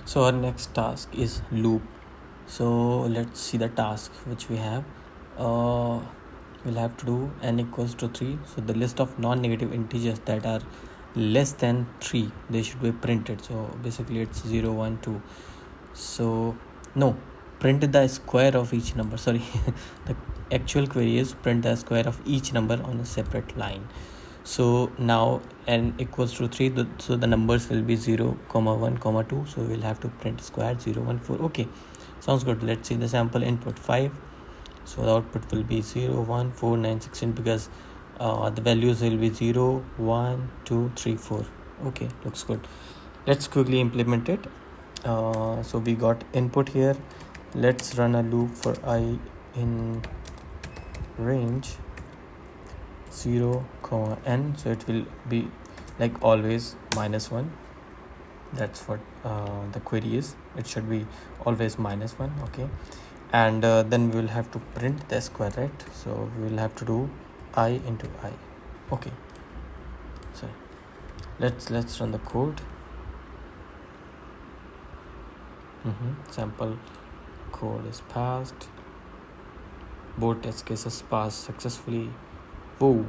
So our next task is loop. So let's see the task which we have. We'll have to do n equals to 3. So the list of non-negative integers that are less than 3, they should be printed. So basically it's 0, 1, 2. So no, print the square of each number. Sorry, the actual query is print the square of each number on a separate line. So now n equals to 3, so the numbers will be 0, 1, 2. So we'll have to print square 0, 1, 4. Okay, sounds good. Let's see the sample input 5. So the output will be 0, 1, 4, 9, 16 because the values will be 0, 1, 2, 3, 4. Okay, looks good. Let's quickly implement it. So we got input here. Let's run a loop for I in range 0, n. So it will be like always -1. That's what the query is. It should be always -1. Okay, and then we will have to print the square, right? So we will have to do I into I. Okay, so let's run the code. Sample code is passed. Both test cases passed successfully. Whoa,